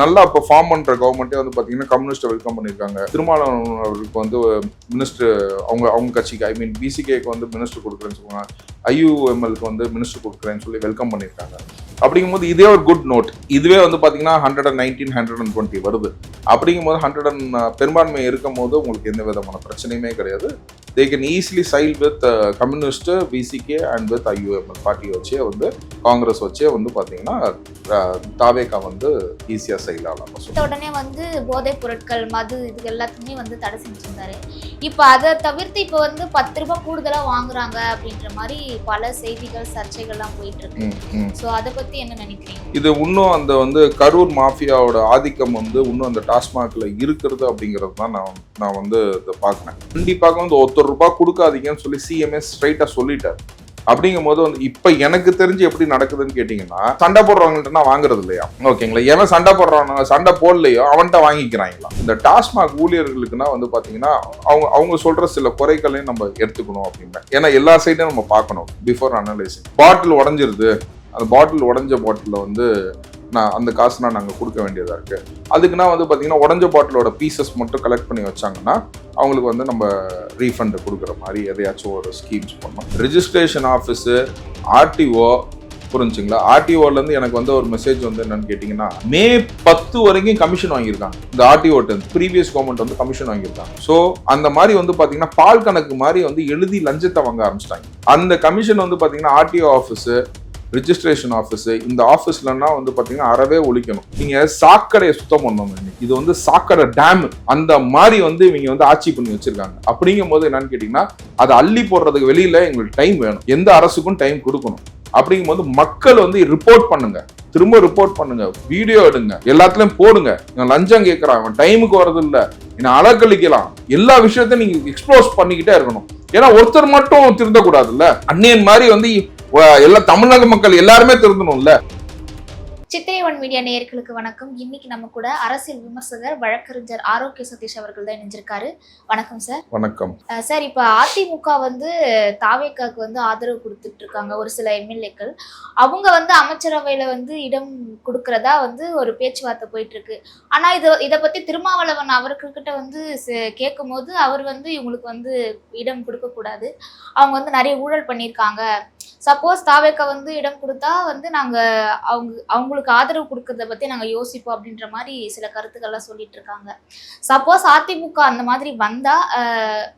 நல்லா பெர்ஃபார்ம் பண்ற கவர்மெண்ட்டே வந்து பாத்தீங்கன்னா கம்யூனிஸ்ட் வெல்கம் பண்ணிருக்காங்க. திருமாவளவன் அவருக்கு வந்து மினிஸ்டர் அவங்க கட்சிக்கு பிசிகேக்கு வந்து மினிஸ்டர் கொடுக்குறேன்னு சொல்லுவாங்க. ஐயுஎம்எல்க்கு வந்து மினிஸ்டர் கொடுக்குறேன்னு சொல்லி வெல்கம் பண்ணியிருக்காங்க. அப்படிங்கும்போது இதே ஒரு குட் நோட். இதுவே வந்து பாத்தீங்கன்னா 119, 120 வருது. அப்படிங்கும்போது 100 பெரும்பான்மை இருக்கும் போது உங்களுக்கு எந்த விதமான பிரச்சனையுமே கிடையாது. They can easily sail with communist, VCK and with IUML பார்ட்டியை வச்சே வந்து காங்கிரஸ் வச்சே வந்து பாத்தீங்கன்னா தாவேகா வந்து ஈஸியா சைல் ஆகலாம். உடனே வந்து போதைப் பொருட்கள், மது இது எல்லாத்துக்குமே வந்து தடை செஞ்சிருந்தாரு. இப்போ அதை தவிர்த்து இப்போ வந்து 10 ரூபாய் கூடுதலா வாங்குறாங்க அப்படின்ற மாதிரி பல செய்திகள், சர்ச்சைகள்லாம் போயிட்டு இருக்கு. ஸோ அதை பத்தி என்ன நினைக்கிறீங்க? இது இன்னும் அந்த வந்து கரூர் மாஃபியாவோட ஆதிக்கம் வந்து இன்னும் அந்த டாஸ்மாக்ல இருக்கிறது அப்படிங்கிறது தான் நான் வந்து இதை பார்க்குறேன். கண்டிப்பாக வந்து ₹1 கொடுக்காதீங்கன்னு சொல்லி சிஎம்ஏ ஸ்ட்ரைட்டா சொல்லிட்டார். அப்படிங்கும் போது வந்து இப்ப எனக்கு தெரிஞ்சு எப்படி நடக்குதுன்னு கேட்டீங்கன்னா, சண்டை போடுறவங்கள்ட்ட வாங்குறது இல்லையா, ஓகேங்களா? எவன் சண்டை போடுறானோ, சண்டை போடலையோ அவன்கிட்ட வாங்கிக்கிறாங்களா. இந்த டாஸ்மாக் ஊழியர்களுக்குன்னா வந்து பாத்தீங்கன்னா அவங்க சொல்ற சில குறைகளையும் நம்ம எடுத்துக்கணும் அப்படின்னு. ஏன்னா எல்லா சைடையும் நம்ம பார்க்கணும் பிஃபோர் அனலைசிங். பாட்டில் உடஞ்சிருது, அந்த பாட்டில் உடஞ்ச பாட்டில வந்து அந்த காசுனா நாங்கள் கொடுக்க வேண்டியதாக இருக்கு. அதுக்குன்னா வந்து பார்த்தீங்கன்னா உடஞ்ச பாட்டிலோட பீசஸ் மட்டும் கலெக்ட் பண்ணி வச்சாங்கன்னா அவங்களுக்கு வந்து நம்ம ரீஃபண்ட் கொடுக்குற மாதிரி எதையாச்சும் ஒரு ஸ்கீம்ஸ் பண்ணோம். ரெஜிஸ்ட்ரேஷன் ஆஃபீஸு, ஆர்டிஓ, புரிஞ்சுங்களா? ஆர்டிஓலேருந்து எனக்கு வந்து ஒரு மெசேஜ் வந்து என்னன்னு கேட்டிங்கன்னா, May 10 வரைக்கும் கமிஷன் வாங்கியிருக்காங்க. இந்த ஆர்டிஓட்டு ப்ரீவியஸ் கவர்மெண்ட் வந்து கமிஷன் வாங்கியிருக்காங்க. ஸோ அந்த மாதிரி வந்து பார்த்தீங்கன்னா பால் கணக்கு மாதிரி வந்து எழுதி லஞ்சத்தை வாங்க ஆரம்பிச்சிட்டாங்க. அந்த கமிஷன் வந்து பார்த்தீங்கன்னா ஆர்டிஓ ஆஃபீஸு, ரிஜிஸ்ட்ரேஷன் ஆஃபீஸு, இந்த ஆஃபீஸ்லன்னா வந்து பார்த்தீங்கன்னா அறவே ஒழிக்கணும். நீங்கள் சாக்கடையை சுத்தம் பண்ணணும். இது வந்து சாக்கடை டேம் அந்த மாதிரி வந்து இவங்க வந்து ஆட்சி பண்ணி வச்சிருக்காங்க. அப்படிங்கும் போது என்னன்னு கேட்டிங்கன்னா, அதை அள்ளி போடுறதுக்கு வெளியில எங்களுக்கு டைம் வேணும். எந்த அரசுக்கும் டைம் கொடுக்கணும். அப்படிங்கும் போது மக்கள் வந்து ரிப்போர்ட் பண்ணுங்க, திரும்ப ரிப்போர்ட் பண்ணுங்க, வீடியோ எடுங்க, எல்லாத்துலயும் போடுங்க. லஞ்சம் கேட்கறான், டைமுக்கு வரது இல்ல, அலக்கழிக்கலாம், எல்லா விஷயத்தையும் நீங்க எக்ஸ்ப்ளோஸ் பண்ணிக்கிட்டே இருக்கணும். ஏன்னா ஒருத்தர் மட்டும் திருந்தக்கூடாதுல்ல. அன்னியன் மாதிரி வந்து எல்லா தமிழக மக்கள் எல்லாருமே திருந்தணும்ல. சித்திரை ஒன் மீடியா நேயர்களுக்கு வணக்கம். இன்னைக்கு நம்ம கூட அரசியல் விமர்சகர், வழக்கறிஞர் ஆரோக்கிய சதீஷ் அவர்கள் தான் இணைஞ்சிருக்காரு. வணக்கம் சார். வணக்கம் சார். இப்ப அதிமுக வந்து தாவேகாக்கு வந்து ஆதரவு கொடுத்துட்டு இருக்காங்க ஒரு சில எம்எல்ஏக்கள். அவங்க வந்து அமைச்சரவையில வந்து இடம் கொடுக்கறதா வந்து ஒரு பேச்சுவார்த்தை போயிட்டு இருக்கு. ஆனா இதை பத்தி திருமாவளவன் அவர்கிட்ட வந்து கேட்கும் போது அவர் வந்து இவங்களுக்கு வந்து இடம் கொடுக்க கூடாது, அவங்க வந்து நிறைய ஊழல் பண்ணியிருக்காங்க, சப்போஸ் தாவேகா வந்து இடம் கொடுத்தா வந்து நாங்க அவங்களுக்கு ஆதரவு கொடுக்கறத பத்தி நாங்க யோசிப்போம் அப்படின்ற மாதிரி சில கருத்துக்கள்லாம் சொல்லிட்டு இருக்காங்க. சப்போஸ் அதிமுக அந்த மாதிரி வந்தா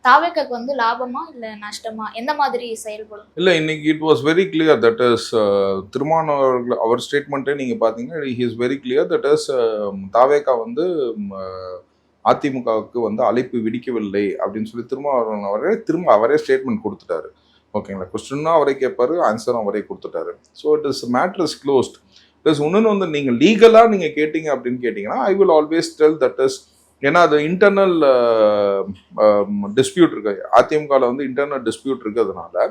தாவேகாக்கு வந்து லாபமா இல்ல நஷ்டமா, எந்த மாதிரி செயல்படும்? இல்ல, இன்னைக்கு it was very clear that is Thirumavalavan அவர் ஸ்டேட்மெண்ட்டே நீங்க பாத்தீங்கன்னா he is very clear that is தாவேகா வந்து அதிமுகவுக்கு வந்து அழைப்பு விடுக்கவில்லை அப்படின்னு சொல்லி திருமாவளவன் அவரே ஸ்டேட்மெண்ட் கொடுத்துட்டாரு. ஓகேங்களா? கொஸ்டின்னா அவரே கேட்பாரு, ஆன்சரும் அவரே கொடுத்துட்டாரு. So it is matter is closed. Plus இன்னொன்று வந்து நீங்கள் லீகலாக நீங்கள் கேட்டீங்க அப்படின்னு கேட்டிங்கன்னா I will always tell that is, ஏன்னா அது இன்டர்னல் டிஸ்பியூட் இருக்கு. அதிமுகவில் வந்து இன்டர்னல் டிஸ்பியூட் இருக்கிறதுனால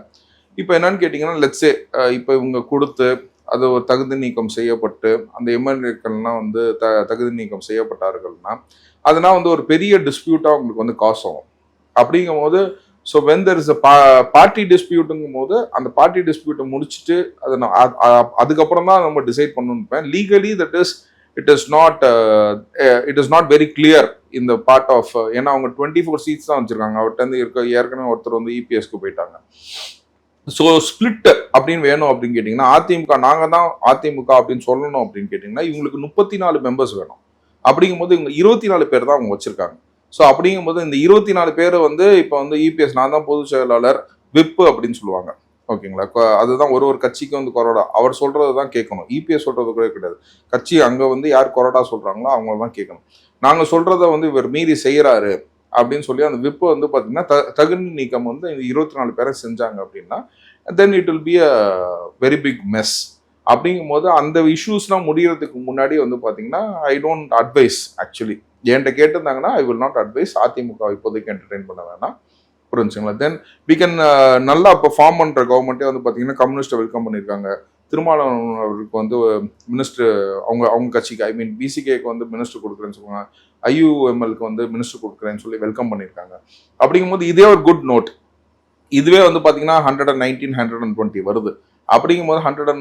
இப்போ என்னன்னு கேட்டிங்கன்னா, லெட்ஸே இப்போ இவங்க கொடுத்து அது ஒரு தகுதி நீக்கம் செய்யப்பட்டு அந்த எம்எல்ஏக்கள்லாம் வந்து தகுதி நீக்கம் செய்யப்பட்டார்கள்னா அதனால் வந்து ஒரு பெரிய டிஸ்பியூட்டாக அவங்களுக்கு வந்து காசு ஆகும். அப்படிங்கும் போது so when there is a party டிஸ்பியூட்டுங்கும் போது அந்த பார்ட்டி டிஸ்பியூட்டை முடிச்சுட்டு அதுக்கப்புறம் தான் நம்ம டிசைட் பண்ணணும்னு. Legally it is not very clear இந்த பார்ட் ஆஃப், ஏன்னா அவங்க 24 சீட்ஸ் தான் வச்சிருக்காங்க. அவர்கிட்ட இருந்து ஏற்கனவே ஒருத்தர் வந்து இபிஎஸ்க்கு போயிட்டாங்க. ஸோ ஸ்பிளிட் அப்படின்னு வேணும் அப்படின்னு கேட்டிங்கன்னா அதிமுக நாங்கள் தான் அதிமுக அப்படின்னு சொல்லணும் அப்படின்னு கேட்டிங்கன்னா இவங்களுக்கு 34 மெம்பர்ஸ் வேணும். அப்படிங்கும்போது இவங்க 24 பேர் தான் அவங்க வச்சிருக்காங்க. ஸோ அப்படிங்கும்போது இந்த 24 பேர் வந்து இப்போ வந்து இபிஎஸ் நான் தான் பொதுச் செயலாளர், விப்பு அப்படின்னு சொல்லுவாங்க. ஓகேங்களா? அதுதான் ஒரு கட்சிக்கு வந்து கொரோடா அவர் சொல்றது தான் கேட்கணும். இபிஎஸ் சொல்றது கூட கிடையாது. கட்சி அங்கே வந்து யார் கொரோடா சொல்றாங்களோ அவங்க தான் கேட்கணும். நாங்கள் சொல்றத வந்து இவர் மீறி செய்யறாரு அப்படின்னு சொல்லி அந்த விப்பு வந்து பார்த்தீங்கன்னா தகுதி நீக்கம் வந்து 24 பேரை செஞ்சாங்க அப்படின்னா then it will be a very big mess. அப்படிங்கும் போது அந்த இஷ்யூஸ்லாம் முடியறதுக்கு முன்னாடி வந்து பார்த்தீங்கன்னா ஐ டோன்ட் அட்வைஸ். ஆக்சுவலி என்கிட்ட கேட்டிருந்தாங்கன்னா I will not advise AIADMK இப்போதைக்கு என்டர்டெயின் பண்ண வேணாம். புரிஞ்சுங்களா? தென் வி கேன் நல்லா பெர்ஃபார்ம் பண்ணுற கவர்மெண்ட்டே வந்து பார்த்தீங்கன்னா கம்யூனிஸ்ட்டை வெல்கம் பண்ணியிருக்காங்க. திருமாவளவன் அவருக்கு வந்து மினிஸ்டர் அவங்க கட்சிக்கு பிசிகேக்கு வந்து மினிஸ்டர் கொடுக்குறேன்னு சொல்லுவாங்க. ஐயுஎம்எல்க்கு வந்து மினிஸ்டர் கொடுக்குறேன்னு சொல்லி வெல்கம் பண்ணியிருக்காங்க. அப்படிங்கும்போது இதே ஒரு குட் நோட். இதுவே வந்து பார்த்தீங்கன்னா 119, 120 வருது. அப்படிங்கும்போது 100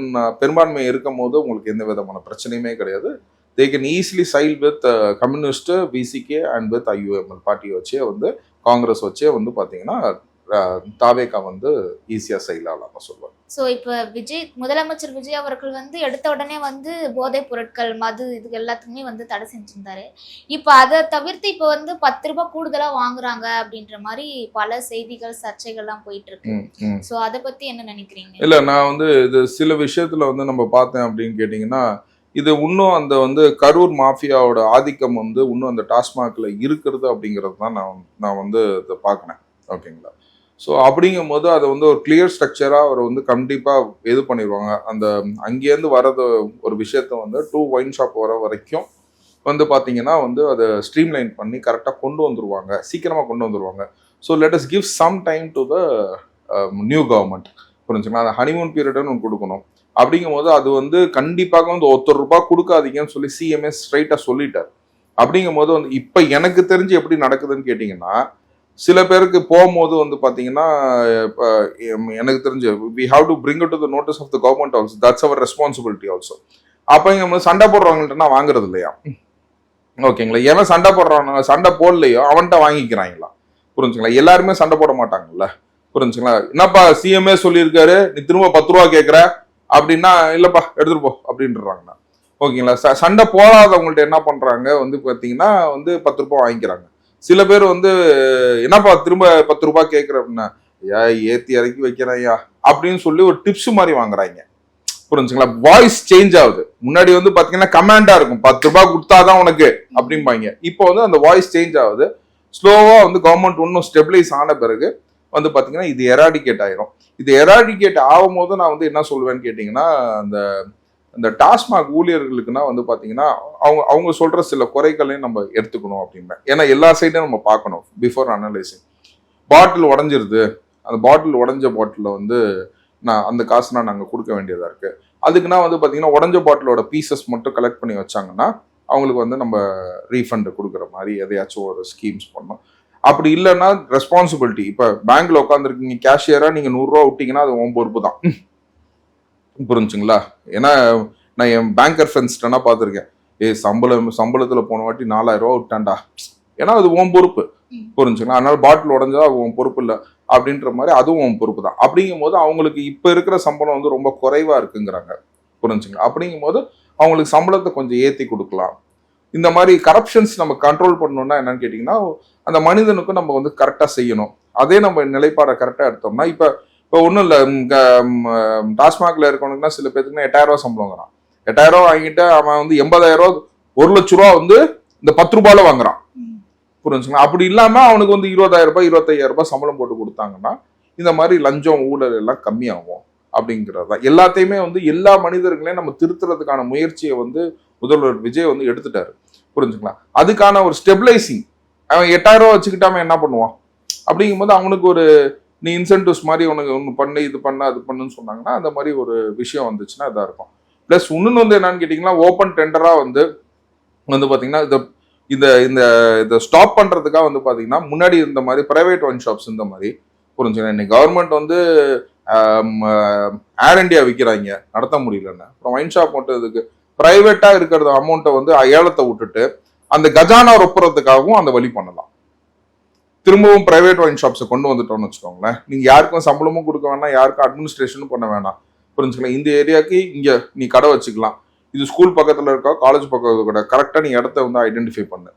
பெரும்பான்மை இருக்கும் போது உங்களுக்கு எந்த விதமான பிரச்சனையுமே கிடையாது. They can easily sail with communist, VCK and with IUML பார்ட்டியை வச்சே வந்து காங்கிரஸ் வச்சே வந்து பார்த்தீங்கன்னா தாவேகா வந்து ஈஸியாக சைல் ஆகலாம் சொல்லுவாங்க. ஸோ இப்போ முதலமைச்சர் விஜய் அவர்கள் வந்து எடுத்த உடனே வந்து போதைப் பொருட்கள், மது இது எல்லாத்துக்குமே வந்து தடை செஞ்சிருந்தாரு. இப்போ அதை தவிர்த்து இப்போ வந்து 10 ரூபாய் கூடுதலா வாங்குறாங்க அப்படின்ற மாதிரி பல செய்திகள், சர்ச்சைகள்லாம் போயிட்டு இருக்கு. ஸோ அதை பத்தி என்ன நினைக்கிறீங்க? இல்லை, நான் வந்து இது சில விஷயத்துல வந்து நம்ம பார்த்தேன் அப்படின்னு கேட்டிங்கன்னா, இது இன்னும் அந்த வந்து கரூர் மாஃபியாவோட ஆதிக்கம் வந்து இன்னும் அந்த டாஸ்மாகில் இருக்கிறது அப்படிங்கிறது தான் நான் வந்து இதை பார்க்குறேன். ஓகேங்களா? ஸோ அப்படிங்கும் போது அதை வந்து ஒரு கிளியர் ஸ்ட்ரக்சராக அவர் வந்து கண்டிப்பாக இது பண்ணிடுவாங்க. அந்த அங்கேருந்து வரது ஒரு விஷயத்த வந்து டூ ஒயின் ஷாப் வர வரைக்கும் வந்து பார்த்தீங்கன்னா வந்து அதை ஸ்ட்ரீம்லைன் பண்ணி கரெக்டாக கொண்டு வந்துருவாங்க, சீக்கிரமாக கொண்டு வந்துருவாங்க. So let us give some time to the new government. புரிஞ்சுங்களா? அந்த ஹனிமூன் பீரியட்னு ஒன்று கொடுக்கணும். அப்படிங்கும் போது அது வந்து கண்டிப்பாக வந்து ₹1 கொடுக்காதீங்கன்னு சொல்லி சிஎம்ஏ ஸ்ட்ரைட்டாக சொல்லிட்டார். அப்படிங்கும் போது வந்து இப்போ எனக்கு தெரிஞ்சு எப்படி நடக்குதுன்னு கேட்டிங்கன்னா, சில பேருக்கு போகும்போது வந்து பார்த்தீங்கன்னா எனக்கு தெரிஞ்சு we have to bring it to the notice of the government also. That's our responsibility also. அப்போ சண்டை போடுறவங்கள்ட்ட நான் வாங்குறது இல்லையா? ஓகேங்களா? ஏன்னா சண்டை போடலையோ அவன்கிட்ட வாங்கிக்கிறாங்களா? புரிஞ்சுங்களா? எல்லாருமே சண்டை போட மாட்டாங்கல்ல. புரிஞ்சுங்களா? என்னப்பா சிஎம்ஏ சொல்லியிருக்காரு, நீ திரும்ப ₹10 கேட்குற அப்படின்னா, இல்லைப்பா எடுத்துட்டு போ அப்படின்றாங்கண்ணா. ஓகேங்களா? சண்டை போடாதவங்கள்ட்ட என்ன பண்ணுறாங்க வந்து பார்த்தீங்கன்னா வந்து ₹10 வாங்கிக்கிறாங்க. சில பேர் வந்து என்னப்பா திரும்ப ₹10 கேட்குற அப்படின்னா, ஏத்தி இறக்கி வைக்கிறாயா அப்படின்னு சொல்லி ஒரு டிப்ஸ் மாதிரி வாங்குறாங்க. புரிஞ்சுங்களா? வாய்ஸ் சேஞ்ச் ஆகுது. முன்னாடி வந்து பாத்தீங்கன்னா கமாண்டா இருக்கும், ₹10 கொடுத்தாதான் உனக்கு அப்படிம்பாங்க. இப்போ வந்து அந்த வாய்ஸ் சேஞ்ச் ஆகுது. ஸ்லோவா வந்து கவர்மெண்ட் இன்னும் ஸ்டெபிலைஸ் ஆன பிறகு வந்து பாத்தீங்கன்னா இது எராடிகேட் ஆயிரும். இது எராடிகேட் ஆகும் போது நான் வந்து என்ன சொல்லுவேன்னு கேட்டீங்கன்னா, அந்த டாஸ்மாக் ஊழியர்களுக்குன்னா வந்து பாத்தீங்கன்னா அவங்க சொல்ற சில குறைகளையும் நம்ம எடுத்துக்கணும் அப்படின்பேன். ஏன்னா எல்லா சைடும் நம்ம பார்க்கணும் பிஃபோர் அனலைசிங். பாட்டில் உடஞ்சிருது, அந்த பாட்டில் உடஞ்ச பாட்டில வந்து அந்த காசு நாங்கள் கொடுக்க வேண்டியதா இருக்கு. அதுக்குன்னா வந்து பாத்தீங்கன்னா உடஞ்ச பாட்டிலோட பீசஸ் மட்டும் கலெக்ட் பண்ணி வச்சாங்கன்னா அவங்களுக்கு வந்து நம்ம ரீஃபண்ட் கொடுக்குற மாதிரி எதையாச்சும் ஒரு ஸ்கீம்ஸ் பண்ணோம். அப்படி இல்லைன்னா ரெஸ்பான்சிபிலிட்டி. இப்போ பேங்க்ல உட்காந்துருக்கீங்க கேஷியரா, நீங்க ₹100 விட்டீங்கன்னா அது உன் பொறுப்பு தான். புரிஞ்சுங்களா? ஏன்னா நான் என் பேங்கர் ஃப்ரெண்ட்ஸ்டனா பார்த்துருக்கேன். சம்பளத்துல போன வாட்டி ₹4000 விட்டான்டா, ஏன்னா அது உன் பொறுப்பு. புரிஞ்சுங்களா? அதனால பாட்டில் உடஞ்சா உன் பொறுப்பு இல்லை அப்படின்ற மாதிரி அதுவும் உன் பொறுப்பு தான். அப்படிங்கும் போது அவங்களுக்கு இப்ப இருக்கிற சம்பளம் வந்து ரொம்ப குறைவா இருக்குங்கிறாங்க. புரிஞ்சுங்களா? அப்படிங்கும் போது அவங்களுக்கு சம்பளத்தை கொஞ்சம் ஏற்றி கொடுக்கலாம். இந்த மாதிரி கரப்ஷன்ஸ் நம்ம கண்ட்ரோல் பண்ணணும்னா என்னன்னு கேட்டிங்கன்னா, அந்த மனிதனுக்கும் நம்ம வந்து கரெக்டாக செய்யணும். அதே நம்ம நிலைப்பாடை கரெக்டாக எடுத்தோம்னா, இப்போ ஒன்றும் இல்லை, டாஸ்மாகில் இருக்கணும்னா சில பேருக்கு ₹8000 சம்பளங்கிறான். ₹8000 வாங்கிட்டு அவன் வந்து ₹80,000 ₹1,00,000 வந்து இந்த ₹10 வாங்குறான். புரிஞ்சுங்களா? அப்படி இல்லாம அவனுக்கு வந்து ₹20,000 ₹25,000 சம்பளம் போட்டு கொடுத்தாங்கன்னா இந்த மாதிரி லஞ்சம் ஊழல் எல்லாம் கம்மியாகும் அப்படிங்கிறது தான். எல்லாத்தையுமே வந்து எல்லா மனிதர்களையும் நம்ம திருத்துறதுக்கான முயற்சியை வந்து முதல்வர் விஜய் வந்து எடுத்துட்டாரு. புரிஞ்சுங்களா? அதுக்கான ஒரு ஸ்டெபிலைசிங். அவன் ₹8000 வச்சுக்கிட்டாம என்ன பண்ணுவான்? அப்படிங்கும் போது அவனுக்கு ஒரு நீ இன்சென்டிவ்ஸ் மாதிரி உனக்கு ஒன்று பண்ணு, இது பண்ணு, அது பண்ணுன்னு சொன்னாங்கன்னா அந்த மாதிரி ஒரு விஷயம் வந்துச்சுன்னா இதாக இருக்கும். பிளஸ் இன்னொன்று வந்து என்னன்னு கேட்டிங்கன்னா, ஓப்பன் டெண்டரா வந்து பார்த்தீங்கன்னா இதை ஸ்டாப் பண்றதுக்காக வந்து பாத்தீங்கன்னா முன்னாடி இந்த மாதிரி பிரைவேட் ஒயின் ஷாப்ஸ் இந்த மாதிரி புரிஞ்சுங்க. இன்னைக்கு கவர்மெண்ட் வந்து ஏர் இண்டியா விற்கிறாங்க, நடத்த முடியலன்னு. அப்புறம் ஒயின் ஷாப் மட்டும் இதுக்கு பிரைவேட்டா இருக்கிற அமௌண்ட்டை வந்து ஏலத்தை விட்டுட்டு அந்த கஜானா ரொப்புறதுக்காகவும் அந்த வழி பண்ணலாம். திரும்பவும் பிரைவேட் ஒயின் ஷாப்ஸை கொண்டு வந்துட்டோம்னு வச்சுக்கோங்களேன். நீங்க யாருக்கும் சம்பளமும் கொடுக்க வேணாம், யாருக்கும் அட்மினிஸ்ட்ரேஷனும் பண்ண வேணாம். புரிஞ்சுக்கலாம்? இந்த ஏரியாவுக்கு இங்க நீ கடை வச்சுக்கலாம், இது ஸ்கூல் பக்கத்துல இருக்கா, காலேஜ் பக்கத்துல கூட கரெக்டா நீ இடத்த வந்து ஐடென்டிஃபை பண்ணு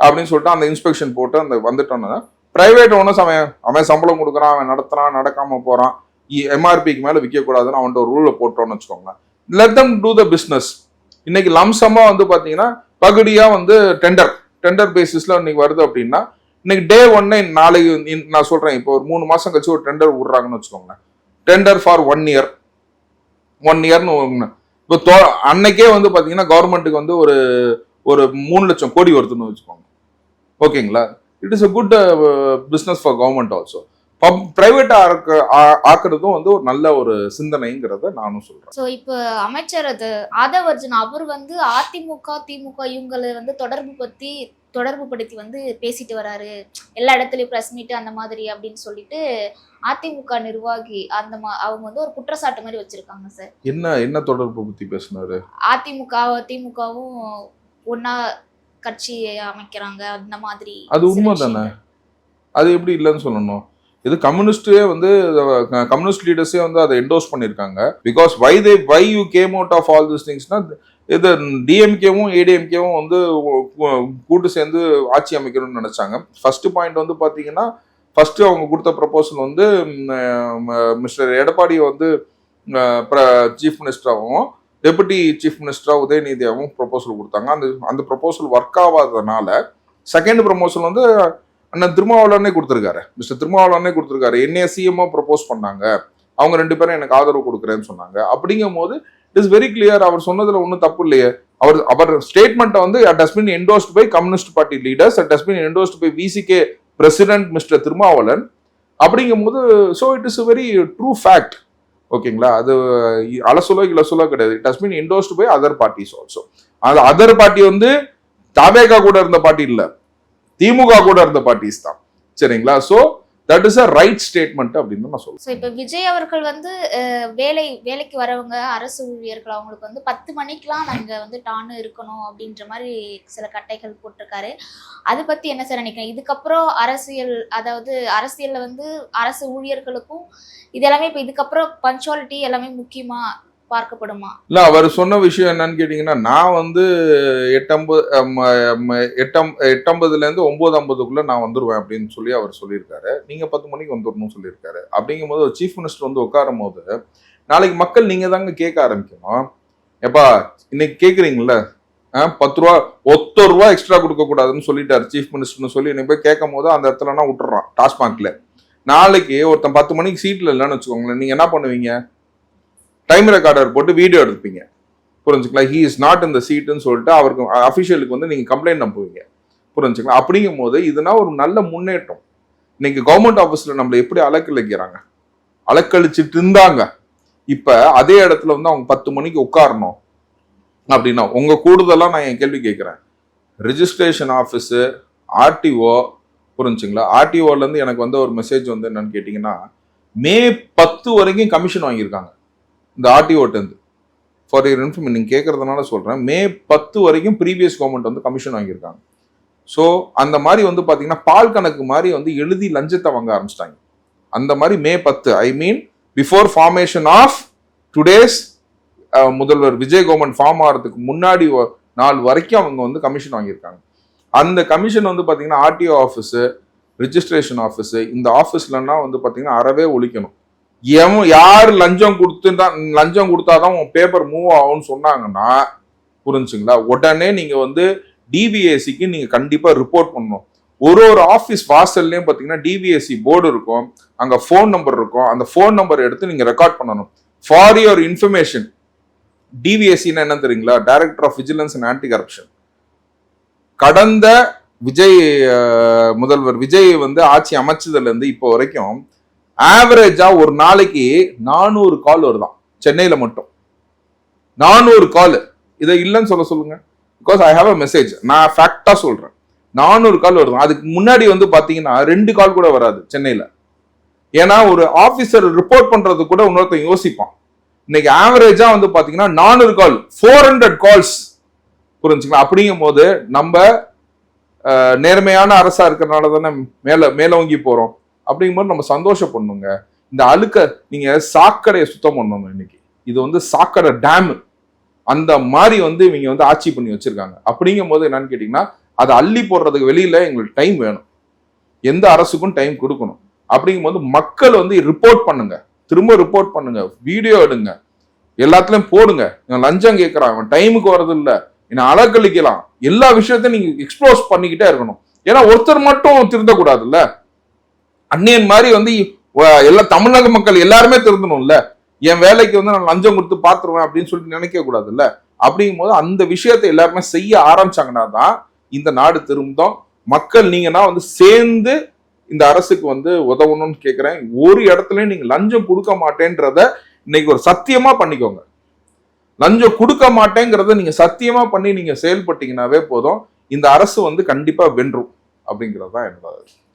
அப்படின்னு சொல்லிட்டு அந்த இன்ஸ்பெக்ஷன் போட்டு அந்த வந்துட்டோம்னா பிரைவேட் ஓனர்ஸ் அவன் சம்பளம் கொடுக்குறான், அவன் நடத்துறான், நடக்காம போறான், எம்ஆர்பிக்கு மேல விற்க கூடாதுன்னு அவன்கிட்ட ஒரு ரூலை போட்டோம்னு வச்சுக்கோங்க. Let them do the business. இன்னைக்கு லம்சமா வந்து பாத்தீங்கன்னா பகுதியா வந்து டெண்டர் பேசிஸ்ல இன்னைக்கு வருது அப்படின்னா இன்னைக்கு டே 1 நாளைக்கு நான் சொல்றேன், இப்போ ஒரு 3 மாசம் கழிச்சு ஒரு டெண்டர் விடுறாங்கன்னு வச்சுக்கோங்க. டெண்டர் ஃபார் 1 இயர் 1 இயர்னு இப்போ அன்னைக்கே வந்து பாத்தீங்கன்னா கவர்மெண்ட்டுக்கு வந்து ஒரு 3 லட்சம் கோடி வருதுன்னு வச்சுக்கோங்க. ஓகேங்களா? It is a good business for government also. பிரைவேட்டா ஆக்குறதும் வந்து ஒரு நல்ல ஒரு சிந்தனைங்கிறத நானும் சொல்றேன். ஸோ இப்போ அமைச்சர் ஆதவ் அர்ஜுனா அவர் வந்து அதிமுக திமுக இவங்களை வந்து தொடர்பு படுத்தி வந்து பேசிட்டு வராரு, எல்லா இடத்துலயும் பிரஸ் மீட் அந்த மாதிரி அப்படின்னு சொல்லிட்டு அதிமுக நிர்வாகி அவங்க வந்து ஒரு குற்றச்சாட்டு மாதிரி வச்சிருக்காங்க சார். என்ன தொடர்பு பத்தி பேசினாரு? அதிமுகவும் ஒன்னா கட்சி அமைக்கிறாங்க அந்த மாதிரி. அது உண்மை தானே, அது எப்படி இல்லைன்னு சொல்லணும்? இது கம்யூனிஸ்டே வந்து கம்யூனிஸ்ட் லீடர்ஸே வந்து அதை என்டோஸ் பண்ணியிருக்காங்க. Because why you came out of all this திங்ஸ்னா, இது டிஎம்கேவும் ஏடிஎம்கேவும் வந்து கூட்டு சேர்ந்து ஆட்சி அமைக்கணும்னு நினைச்சாங்க. ஃபர்ஸ்ட் பாயிண்ட் வந்து பார்த்தீங்கன்னா, ஃபர்ஸ்ட் அவங்க கொடுத்த ப்ரப்போசல் வந்து மிஸ்டர் எடப்பாடியை வந்து சீஃப் மினிஸ்டராகவும் டெபுட்டி சீஃப் மினிஸ்டராக உதயநிதியாகவும் ப்ரொபோசல் கொடுத்தாங்க. அந்த ப்ரொபோசல் ஒர்க் ஆகாததுனால செகண்ட் ப்ரொமோஷன் வந்து அண்ணன் திருமாவளவனே கொடுத்துருக்காரு. மிஸ்டர் திருமாவளவனே கொடுத்துருக்காரு. என்னைய சிஎம்மா ப்ரொபோஸ் பண்ணாங்க, அவங்க 2 பேரும் எனக்கு ஆதரவு கொடுக்குறேன்னு சொன்னாங்க. அப்படிங்கும் போது இட் இஸ் வெரி கிளியர். அவர் சொன்னதுல ஒன்றும் தப்பு இல்லையே. அவர் ஸ்டேட்மெண்ட்டை வந்து it has been endorsed by communist party leaders, it has been endorsed by VCK president mister Thirumavalavan. அப்படிங்கும் போது so it is very true fact. ஓகேங்களா? அது இலசொலோ கிடையாது. It has been endorsed by other parties also. அது அதர் பார்ட்டி வந்து தாவேகா கூட இருந்த பார்ட்டி இல்ல, திமுக கூட இருந்த பார்ட்டிஸ் தான். சரிங்களா? So that is a right statement அப்படின்னு நான் சொல்றேன். இப்போ விஜய் அவர்கள் வந்து வேலைக்கு வரவங்க அரசு ஊழியர்கள் அவங்களுக்கு வந்து 10 மணிக்கெலாம் நாங்கள் வந்து டானு இருக்கணும் அப்படின்ற மாதிரி சில கட்டைகள் போட்டிருக்காரு. அதை பற்றி என்ன சார் நினைக்கிறேன்? இதுக்கப்புறம் அதாவது அரசியலில் வந்து அரசு ஊழியர்களுக்கும் இது எல்லாமே இப்போ இதுக்கப்புறம் பஞ்சுவாலிட்டி எல்லாமே முக்கியமா பார்க்கப்படுமா? இல்ல, அவர் சொன்ன விஷயம் என்னன்னு கேட்டீங்கன்னா, நான் வந்து 8:50 9:50 நான் வந்துருவேன் அப்படின்னு சொல்லி அவர் சொல்லியிருக்காரு. நீங்க 10 மணிக்கு வந்துடணும்னு சொல்லியிருக்காரு. அப்படிங்கும் போது ஒரு சீஃப் மினிஸ்டர் வந்து உட்காரும் போது நாளைக்கு மக்கள் நீங்க தாங்க கேட்க ஆரம்பிக்கணும். எப்பா இன்னைக்கு கேட்குறீங்களா 10 ரூபா ₹1 எக்ஸ்ட்ரா கொடுக்க கூடாதுன்னு சொல்லிட்டாரு சீஃப் மினிஸ்டர்னு சொல்லி இன்னைக்கு போய் கேட்கும் போது அந்த இடத்துலனா விட்டுறான் டாஸ்மாக்ல. நாளைக்கு ஒருத்தன் 10 மணிக்கு சீட்ல இல்லைன்னு வச்சுக்கோங்களேன், நீங்க என்ன பண்ணுவீங்க? டைம் ரெக்கார்டர் போட்டு வீடியோ எடுப்பீங்க. புரிஞ்சுங்களா? ஹி இஸ் நாட் இந்த சீட்டுன்னு சொல்லிட்டு அவருக்கு அஃபிஷியலுக்கு வந்து நீங்க கம்ப்ளைண்ட் அனுப்புவீங்க. புரிஞ்சுங்களா? அப்படிங்கும் போது இதுனா ஒரு நல்ல முன்னேற்றம். இன்னைக்கு கவர்மெண்ட் ஆஃபீஸ்ல நம்மள எப்படி அலக்கழிக்கிறாங்க, அலக்கழிச்சிட்டு இருந்தாங்க. இப்ப அதே இடத்துல வந்து அவங்க 10 மணிக்கு உட்காரணும் அப்படின்னா உங்க கூடுதலா நான் என் கேள்வி கேட்கிறேன். ரிஜிஸ்ட்ரேஷன் ஆஃபீஸு, ஆர்டிஓ, புரிஞ்சுங்களா? ஆர்டிஓல இருந்து எனக்கு வந்து ஒரு மெசேஜ் வந்து என்னன்னு கேட்டீங்கன்னா, மே 10 வரைக்கும் கமிஷன் வாங்கியிருக்காங்க இந்த ஆர்டிஓட்டேருந்து. ஃபார் யூர் இன்ஃபர்மேஷன் நீங்கள் கேட்கறதுனால சொல்கிறேன், மே 10 வரைக்கும் ப்ரீவியஸ் கவர்மெண்ட் வந்து கமிஷன் வாங்கியிருக்காங்க. ஸோ அந்த மாதிரி வந்து பார்த்தீங்கன்னா பால் கணக்கு மாதிரி வந்து எழுதி லஞ்சத்தை வாங்க ஆரம்பிச்சிட்டாங்க. அந்த மாதிரி May 10, I mean before formation of today's முதல்வர் விஜய் கவர்மெண்ட் ஃபார்ம் ஆகிறதுக்கு முன்னாடி நாள் வரைக்கும் அவங்க வந்து கமிஷன் வாங்கியிருக்காங்க. அந்த கமிஷன் வந்து பார்த்தீங்கன்னா ஆர்டிஓ ஆஃபீஸு, ரிஜிஸ்ட்ரேஷன் ஆஃபீஸு, இந்த ஆஃபீஸ்லன்னா வந்து பார்த்தீங்கன்னா அறவே ஒழிக்கணும். யார் லஞ்சம் கொடுத்தாதான் உன் பேப்பர் மூவ் ஆகும்னு சொன்னாங்கன்னா, புரிஞ்சுங்களா, உடனே நீங்க வந்து டிபிஎஸ்சிக்கு நீங்க கண்டிப்பா ரிப்போர்ட் பண்ணணும். ஒரு ஆஃபீஸ் வாசல்லையும் பாத்தீங்கன்னா டிபிஎஸ்சி போர்டு இருக்கும், அங்க போன் நம்பர் இருக்கும். அந்த போன் நம்பர் எடுத்து நீங்க ரெக்கார்ட் பண்ணணும். ஃபார் யுவர் இன்ஃபர்மேஷன், டிபிஎஸ்சின்னா என்ன தெரியுங்களா? Director of vigilance and anti corruption. கடந்த முதல்வர் விஜய் வந்து ஆட்சி அமைச்சதுல இருந்து இப்போ வரைக்கும் ஆவரேஜா ஒரு நாளைக்கு 400 கால் வருதான் சென்னையில மட்டும். 400 கால். இதை இல்லைன்னு சொல்லுங்க, because I have a message. நான் ஃபேக்டா சொல்றேன், 400 கால் வருது. அதுக்கு முன்னாடி வந்து பாத்தீங்கன்னா 2 கால் கூட வராது சென்னையில. ஏன்னா ஒரு ஆபீசர் ரிப்போர்ட் பண்றது கூட இன்னொருத்தன் யோசிப்பான். இன்னைக்கு ஆவரேஜா வந்து பாத்தீங்கன்னா 400 கால், 400 கால்ஸ். புரிஞ்சுங்களா? அப்படிங்கும் போது நம்ம நேர்மையான அரசா இருக்கிறதுனால தானே மேலோங்கி போறோம். அப்படிங்கும்போது நம்ம சந்தோஷப்படணுங்க. இந்த அழுக்க நீங்க சாக்கடையை சுத்தம் பண்ணணும். இன்னைக்கு இது வந்து சாக்கடை டேம் அந்த மாதிரி வந்து இவங்க வந்து ஆட்சி பண்ணி வச்சிருக்காங்க. அப்படிங்கும் போது என்னன்னு கேட்டீங்கன்னா, அதை அள்ளி போடுறதுக்கு வெளியில எங்களுக்கு டைம் வேணும். எந்த அரசுக்கும் டைம் கொடுக்கணும். அப்படிங்கும் போது மக்கள் வந்து ரிப்போர்ட் பண்ணுங்க, திரும்ப ரிப்போர்ட் பண்ணுங்க, வீடியோ எடுங்க, எல்லாத்துலயும் போடுங்க. லஞ்சம் கேட்கறான், அவன் டைமுக்கு வர்றது இல்லை, என்ன அலக்கழிக்கலாம், எல்லா விஷயத்தையும் நீங்க எக்ஸ்ப்ளோஸ் பண்ணிக்கிட்டே இருக்கணும். ஏன்னா ஒருத்தர் மட்டும் திருந்தக்கூடாதுல்ல. அந்நியன் மாதிரி வந்து எல்லா தமிழக மக்கள் எல்லாருமே திருந்தணும்ல. என் வேலைக்கு வந்து நான் லஞ்சம் கொடுத்து பாத்துருவேன் அப்படின்னு சொல்லிட்டு நினைக்க கூடாதுல்ல. அப்படிங்கும் போது அந்த விஷயத்தை எல்லாருமே செய்ய ஆரம்பிச்சாங்கன்னா தான் இந்த நாடு திரும்பும். மக்கள் நீங்கன்னா வந்து சேர்ந்து இந்த அரசுக்கு வந்து உதவணும்னு கேட்கிறேன். ஒரு இடத்துலயும் நீங்க லஞ்சம் கொடுக்க மாட்டேன்றத இன்னைக்கு ஒரு சத்தியமா பண்ணிக்கோங்க. லஞ்சம் கொடுக்க மாட்டேங்கிறத நீங்க சத்தியமா பண்ணி நீங்க செயல்பட்டீங்கன்னாவே போதும். இந்த அரசு வந்து கண்டிப்பா வென்றும் அப்படிங்கிறது தான் என்னோட